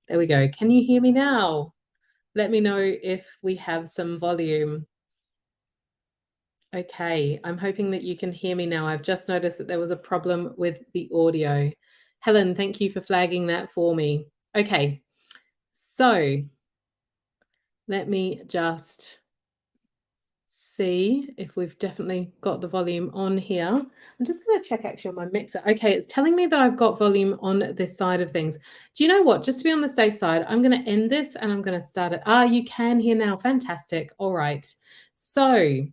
There we go. Can you hear me now? Let me know if we have some volume. Okay, I'm hoping that you can hear me now. I've just noticed that there was a problem with the audio. Helen, thank you for flagging that for me. Okay, so let me just see if we've definitely got the volume on here. I'm just going to check actually on my mixer. Okay, it's telling me that I've got volume on this side of things. Do you know what? Just to be on the safe side, I'm going to end this and I'm going to start it. You can hear now. Fantastic. All right. So,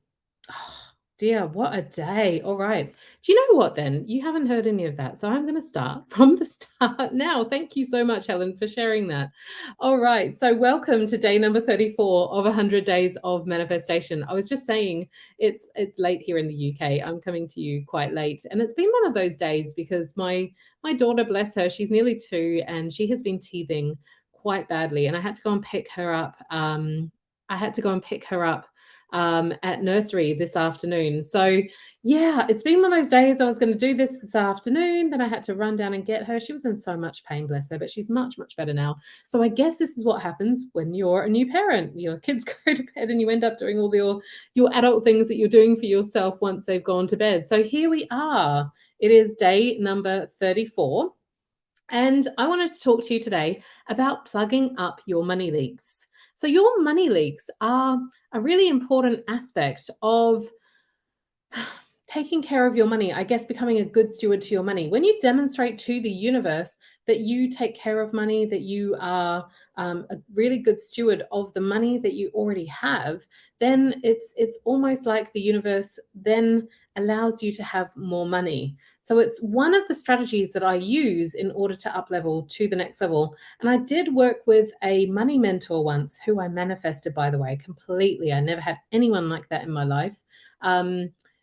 dear, what a day. All right. Do you know what then? You haven't heard any of that. So I'm going to start from the start now. Thank you so much, Helen, for sharing that. All right. So welcome to day number 34 of 100 days of manifestation. I was just saying it's late here in the UK. I'm coming to you quite late. And it's been one of those days because my daughter, bless her, she's nearly 2 and she has been teething quite badly. And I had to go and pick her up. At nursery this afternoon. So yeah, it's been one of those days. I was going to do this afternoon, then I had to run down and get her. She was in so much pain, bless her, but she's much, much better now. So I guess this is what happens when you're a new parent. Your kids go to bed and you end up doing all your adult things that you're doing for yourself once they've gone to bed. So here we are. It is day number 34. And I wanted to talk to you today about plugging up your money leaks. So, your money leaks are a really important aspect of taking care of your money, I guess becoming a good steward to your money. When you demonstrate to the universe that you take care of money, that you are a really good steward of the money that you already have, then it's almost like the universe then allows you to have more money. So it's one of the strategies that I use in order to up level to the next level. And I did work with a money mentor once, who I manifested, by the way, completely. I never had anyone like that in my life.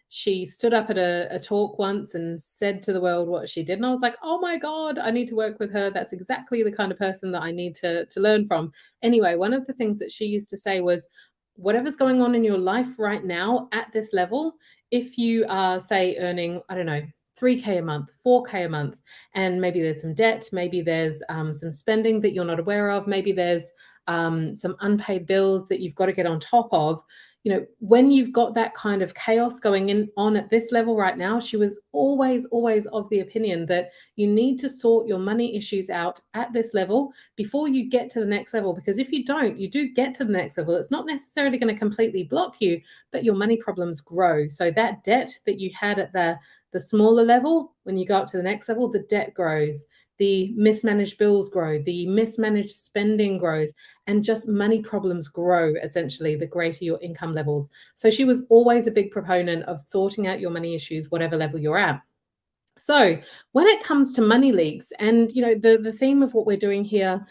She stood up at a talk once and said to the world what she did. And I was like, oh my God, I need to work with her. That's exactly the kind of person that I need to learn from. Anyway, one of the things that she used to say was, whatever's going on in your life right now at this level, if you are, say, earning, I don't know, 3K a month, 4K a month, and maybe there's some debt, maybe there's some spending that you're not aware of, maybe there's some unpaid bills that you've got to get on top of. When you've got that kind of chaos going on at this level right now, she was always of the opinion that you need to sort your money issues out at this level before you get to the next level. Because if you don't, you do get to the next level, it's not necessarily going to completely block you, but your money problems grow. So that debt that you had at the smaller level, when you go up to the next level, the debt grows, the mismanaged bills grow, the mismanaged spending grows, and just money problems grow, essentially, the greater your income levels. So she was always a big proponent of sorting out your money issues, whatever level you're at. So when it comes to money leaks, and the theme of what we're doing here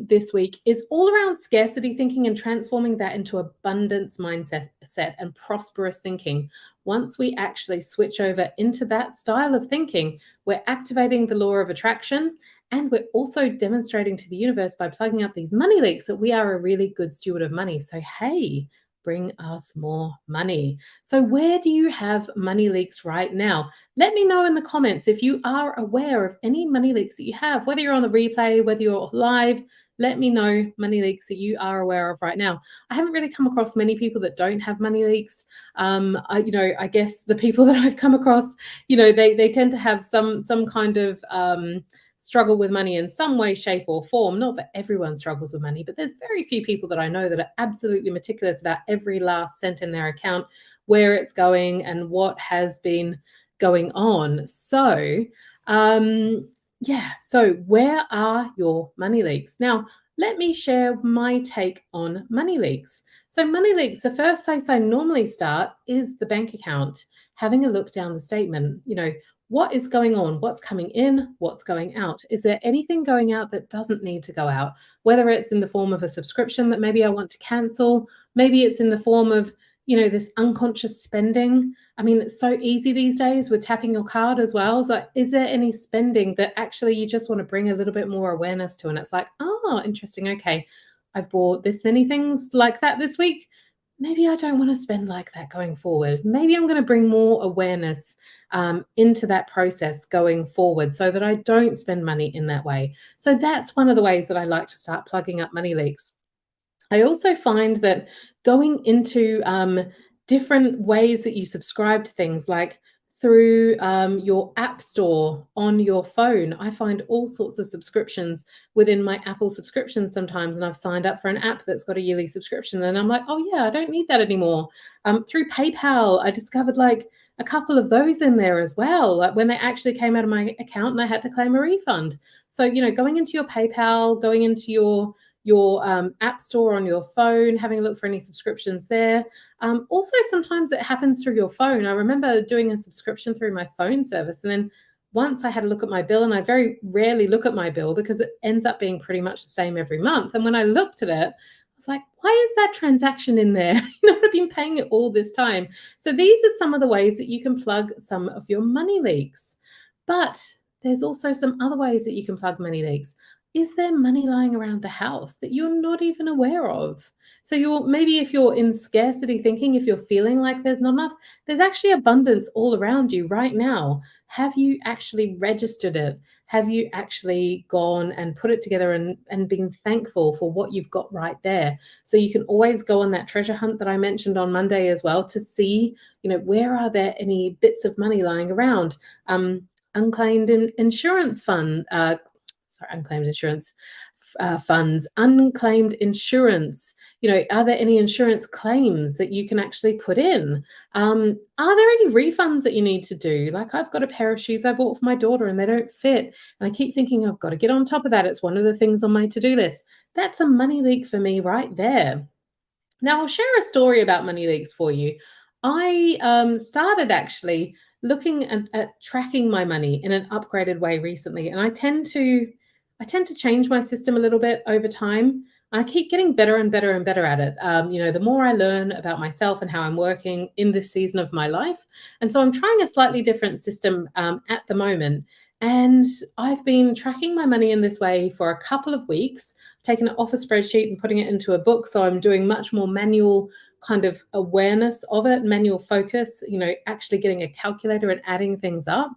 this week is all around scarcity thinking and transforming that into abundance mindset and prosperous thinking. Once we actually switch over into that style of thinking, we're activating the law of attraction, and we're also demonstrating to the universe by plugging up these money leaks that we are a really good steward of money. So, hey, bring us more money. So where do you have money leaks right now? Let me know in the comments if you are aware of any money leaks that you have, whether you're on the replay, whether you're live. Let me know money leaks that you are aware of right now. I haven't really come across many people that don't have money leaks. I guess the people that I've come across, they tend to have some kind of struggle with money in some way, shape, or form. Not that everyone struggles with money, but there's very few people that I know that are absolutely meticulous about every last cent in their account, where it's going, and what has been going on. So, so where are your money leaks? Now, let me share my take on money leaks. So, money leaks, the first place I normally start is the bank account, having a look down the statement. What is going on? What's coming in? What's going out? Is there anything going out that doesn't need to go out? Whether it's in the form of a subscription that maybe I want to cancel, maybe it's in the form of, this unconscious spending. I mean, it's so easy these days with tapping your card as well. So is there any spending that actually you just want to bring a little bit more awareness to? And it's like, oh, interesting. Okay, I've bought this many things like that this week. maybe I don't want to spend like that going forward. Maybe I'm going to bring more awareness into that process going forward so that I don't spend money in that way. So that's one of the ways that I like to start plugging up money leaks. I also find that going into different ways that you subscribe to things, like through your app store on your phone, I find all sorts of subscriptions within my Apple subscriptions sometimes. And I've signed up for an app that's got a yearly subscription. And I'm like, oh, yeah, I don't need that anymore. Through PayPal, I discovered like a couple of those in there as well, like when they actually came out of my account and I had to claim a refund. So, going into your PayPal, going into your app store on your phone, having a look for any subscriptions there. Also, sometimes it happens through your phone. I remember doing a subscription through my phone service, and then once I had a look at my bill, and I very rarely look at my bill because it ends up being pretty much the same every month. And when I looked at it, I was like, why is that transaction in there? I've been paying it all this time. So these are some of the ways that you can plug some of your money leaks. But there's also some other ways that you can plug money leaks. Is there money lying around the house that you're not even aware of? So you're maybe if you're in scarcity thinking, if you're feeling like there's not enough, there's actually abundance all around you right now. Have you actually registered it? Have you actually gone and put it together and been thankful for what you've got right there? So you can always go on that treasure hunt that I mentioned on Monday as well to see, where are there any bits of money lying around? Unclaimed insurance fund, unclaimed insurance funds, unclaimed insurance. Are there any insurance claims that you can actually put in? Are there any refunds that you need to do? Like I've got a pair of shoes I bought for my daughter and they don't fit. And I keep thinking, I've got to get on top of that. It's one of the things on my to-do list. That's a money leak for me right there. Now, I'll share a story about money leaks for you. I started actually looking at tracking my money in an upgraded way recently, and I tend to change my system a little bit over time. I keep getting better and better and better at it. The more I learn about myself and how I'm working in this season of my life, and so I'm trying a slightly different system at the moment. And I've been tracking my money in this way for a couple of weeks, taking it off a spreadsheet and putting it into a book. So I'm doing much more manual kind of awareness of it, manual focus, actually getting a calculator and adding things up.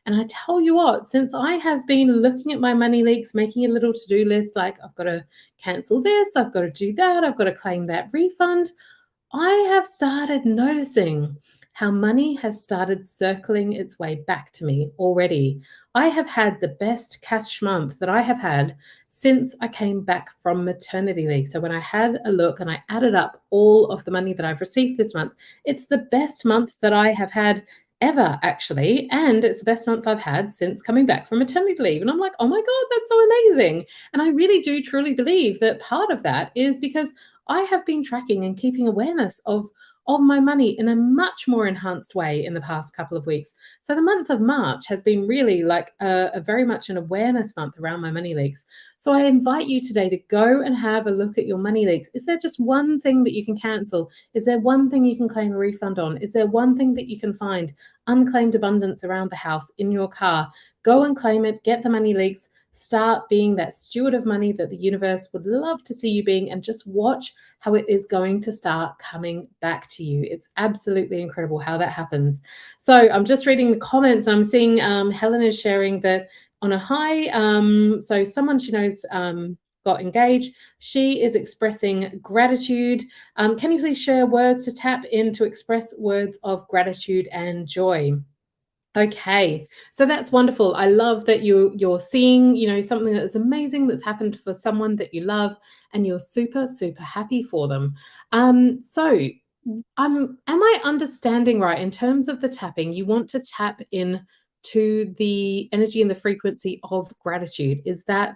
And I tell you what, since I have been looking at my money leaks, making a little to-do list, like I've got to cancel this, I've got to do that, I've got to claim that refund, I have started noticing how money has started circling its way back to me already. I have had the best cash month that I have had since I came back from maternity leave. So when I had a look and I added up all of the money that I've received this month, it's the best month that I have had ever, actually. And it's the best month I've had since coming back from maternity leave. And I'm like, oh my God, that's so amazing. And I really do truly believe that part of that is because I have been tracking and keeping awareness of my money in a much more enhanced way in the past couple of weeks. So the month of March has been really like a very much an awareness month around my money leaks. So I invite you today to go and have a look at your money leaks. Is there just one thing that you can cancel? Is there one thing you can claim a refund on? Is there one thing that you can find unclaimed abundance around the house, in your car? Go and claim it, get the money leaks. Start being that steward of money that the universe would love to see you being, and just watch how it is going to start coming back to you. It's absolutely incredible how that happens. So I'm just reading the comments. I'm seeing Helen is sharing that on a high. So someone she knows got engaged. She is expressing gratitude. Can you please share words to tap in to express words of gratitude and joy? Okay, so that's wonderful. I love that you're seeing, something that is amazing that's happened for someone that you love, and you're super, super happy for them. So am I understanding right in terms of the tapping? You want to tap in to the energy and the frequency of gratitude. Is that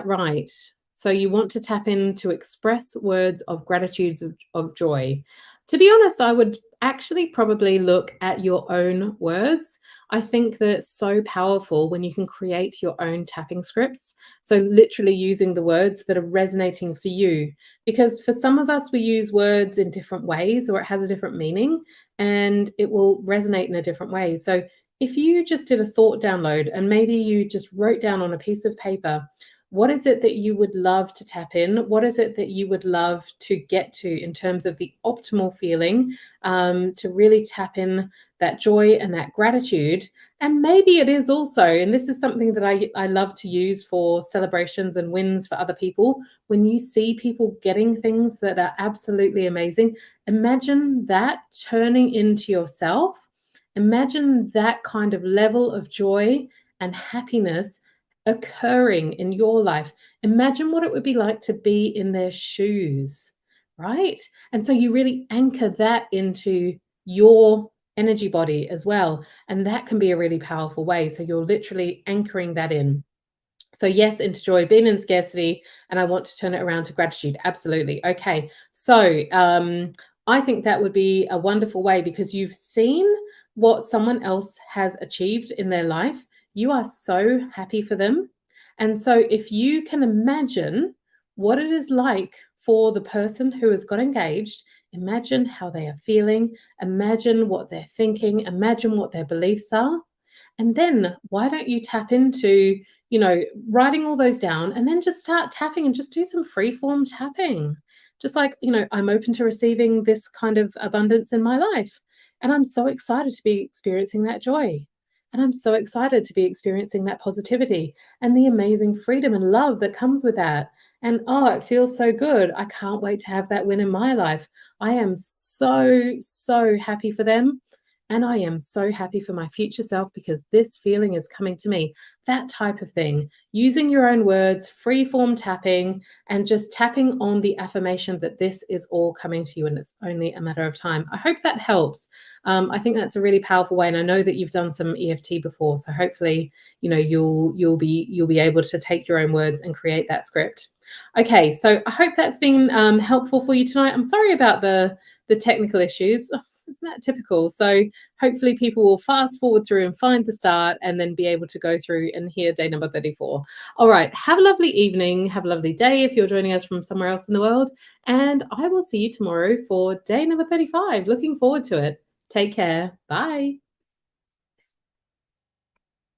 right? So you want to tap in to express words of gratitude of joy. To be honest, I would actually probably look at your own words. I think that it's so powerful when you can create your own tapping scripts. So, literally using the words that are resonating for you. Because for some of us, we use words in different ways, or it has a different meaning and it will resonate in a different way. So, if you just did a thought download and maybe you just wrote down on a piece of paper What is it that you would love to tap in? What is it that you would love to get to in terms of the optimal feeling, to really tap in that joy and that gratitude? And maybe it is also, and this is something that I love to use for celebrations and wins for other people, when you see people getting things that are absolutely amazing, imagine that turning into yourself. Imagine that kind of level of joy and happiness occurring in your life. Imagine what it would be like to be in their shoes, right? And so you really anchor that into your energy body as well. And that can be a really powerful way. So you're literally anchoring that in. So, yes, into joy, being in scarcity, and I want to turn it around to gratitude. Absolutely. Okay. So, I think that would be a wonderful way because you've seen what someone else has achieved in their life. You are so happy for them. And so, if you can imagine what it is like for the person who has got engaged, imagine how they are feeling, imagine what they're thinking, imagine what their beliefs are. And then why don't you tap into, writing all those down and then just start tapping and just do some free form tapping. Just like, I'm open to receiving this kind of abundance in my life. And I'm so excited to be experiencing that joy. And I'm so excited to be experiencing that positivity and the amazing freedom and love that comes with that. And oh, it feels so good. I can't wait to have that win in my life. I am so, so happy for them. And I am so happy for my future self because this feeling is coming to me. That type of thing, using your own words, free form tapping, and just tapping on the affirmation that this is all coming to you and it's only a matter of time. I hope that helps. I think that's a really powerful way, and I know that you've done some EFT before, so hopefully, you'll be able to take your own words and create that script. Okay, so I hope that's been helpful for you tonight. I'm sorry about the technical issues. Isn't that typical? So hopefully people will fast forward through and find the start and then be able to go through and hear day number 34. All right. Have a lovely evening. Have a lovely day if you're joining us from somewhere else in the world. And I will see you tomorrow for day number 35. Looking forward to it. Take care. Bye.